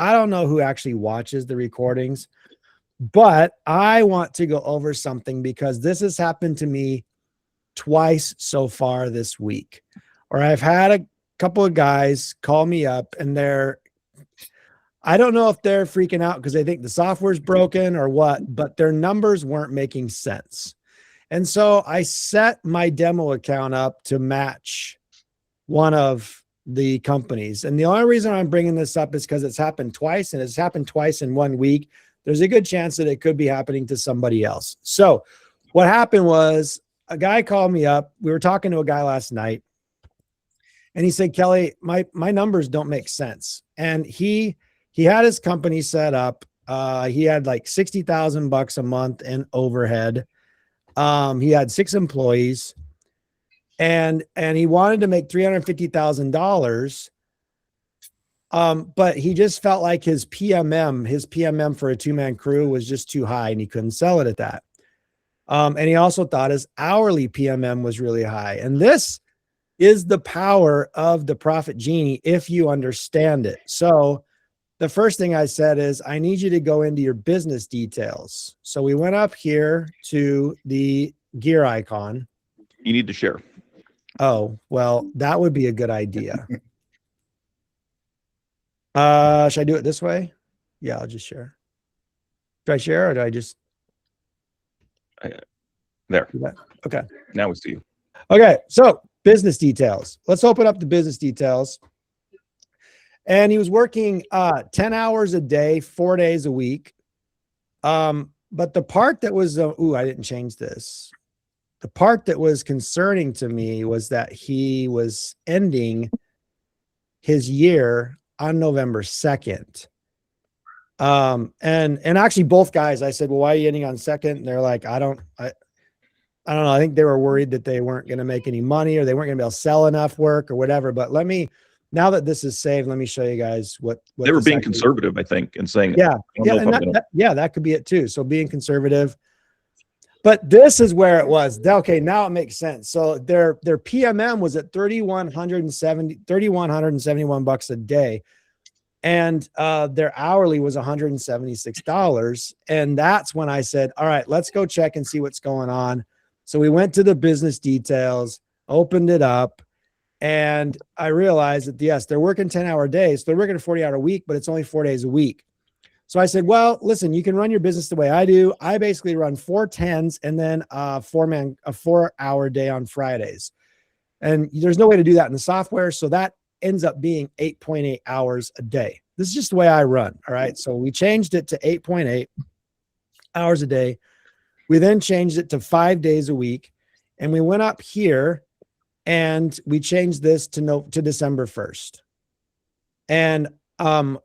I don't know who actually watches the recordings, but I want to go over something because this has happened to me twice so far this week, or I've had a couple of guys call me up and I don't know if they're freaking out because they think the software's broken or what, but their numbers weren't making sense. And so I set my demo account up to match one of the companies. And the only reason I'm bringing this up is because it's happened twice, and it's happened twice in 1 week. There's a good chance that it could be happening to somebody else. So what happened was a guy called me up. We were talking to a guy last night, and he said, Kelly, my numbers don't make sense. And he had his company set up. He had like $60,000 a month in overhead. He had 6 employees, and he wanted to make $350,000. But he just felt like his PMM for a 2-man crew was just too high, and he couldn't sell it at that. And he also thought his hourly PMM was really high. And this is the power of the Profit Genie if you understand it. So the first thing I said is, I need you to go into your business details. So we went up here to the gear icon. You need to share. Oh, well, that would be a good idea. Should I do it this way? Yeah, I'll just share. Do I share or do I just? There. Okay. Now we see you. Okay. So business details. Let's open up the business details. And he was working 10 hours a day, 4 days a week. But the part that was, I didn't change this. The part that was concerning to me was that he was ending his year on November 2nd. And actually both guys, I said, well, why are you ending on 2nd? And they're like, I don't know. I think they were worried that they weren't going to make any money, or they weren't going to be able to sell enough work or whatever. But now that this is saved, let me show you guys what they were being conservative, I think, and saying, that could be it too. So being conservative, but this is where it was. Okay, now it makes sense. So their PMM was at $3,171 a day, and their hourly was $176. And that's when I said, all right, let's go check and see what's going on. So we went to the business details, opened it up, and I realized that, yes, they're working 10-hour days. So they're working a 40-hour week, but it's only 4 days a week. So I said, well, listen, you can run your business the way I do. I basically run 4 10s and then a 4-hour day on Fridays. And there's no way to do that in the software. So that ends up being 8.8 hours a day. This is just the way I run. All right. So we changed it to 8.8 hours a day. We then changed it to 5 days a week. And we went up here and we changed this to December 1st. And I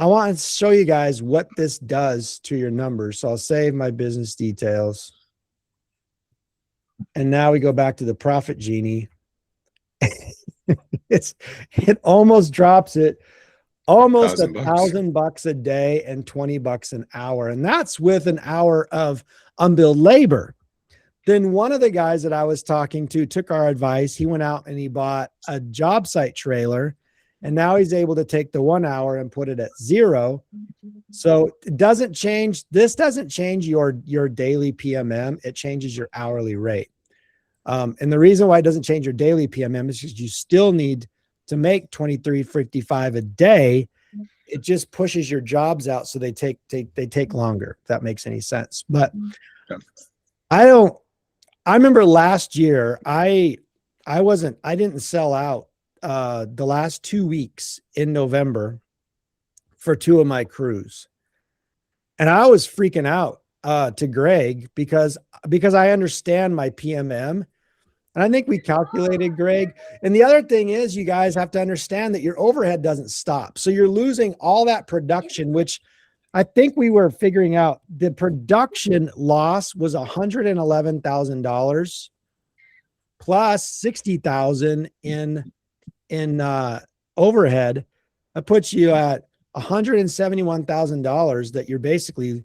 want to show you guys what this does to your numbers. So I'll save my business details. And now we go back to the Profit Genie. It almost drops it almost $1,000 a day and $20 an hour. And that's with an hour of unbilled labor. Then one of the guys that I was talking to took our advice. He went out and he bought a job site trailer, and now he's able to take the 1 hour and put it at 0. So it doesn't change. This doesn't change your daily PMM. It changes your hourly rate. And the reason why it doesn't change your daily PMM is because you still need to make $23.55 a day. It just pushes your jobs out, so they take longer, if that makes any sense. But I remember last year I didn't sell out the last 2 weeks in November for 2 of my crews. And I was freaking out to Greg because I understand my PMM. And I think we calculated, Greg. And the other thing is, you guys have to understand that your overhead doesn't stop. So you're losing all that production, which I think we were figuring out. The production loss was $111,000 plus $60,000 in overhead. That puts you at $171,000 that you're basically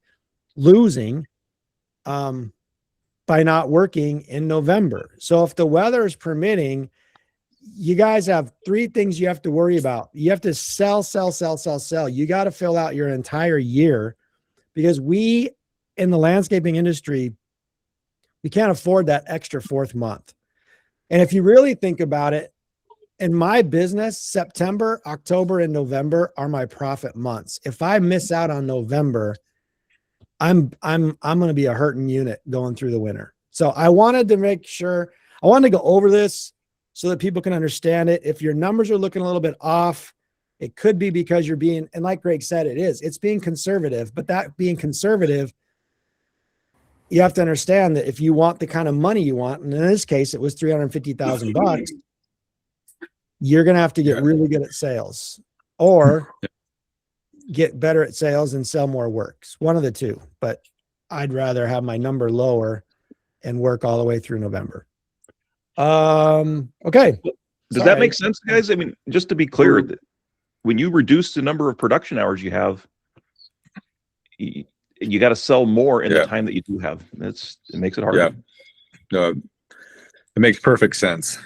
losing by not working in November. So if the weather is permitting, you guys have three things you have to worry about. You have to sell. You got to fill out your entire year, because we in the landscaping industry, we can't afford that extra fourth month. And if you really think about it, in my business, September, October, and November are my profit months. If I miss out on November, I'm going to be a hurting unit going through the winter. So I wanted to make sure, I wanted to go over this so that people can understand it. If your numbers are looking a little bit off, it could be because you're being, and like Greg said, it's being conservative, but that being conservative, you have to understand that if you want the kind of money you want, and in this case, it was $350,000, you're going to have to get really good at sales or get better at sales and sell more works. One of the two, but I'd rather have my number lower and work all the way through November. Okay. Does that make sense, guys? I mean, just to be clear, when you reduce the number of production hours you have, you got to sell more in the time that you do have. It makes it harder. Yeah. No, it makes perfect sense.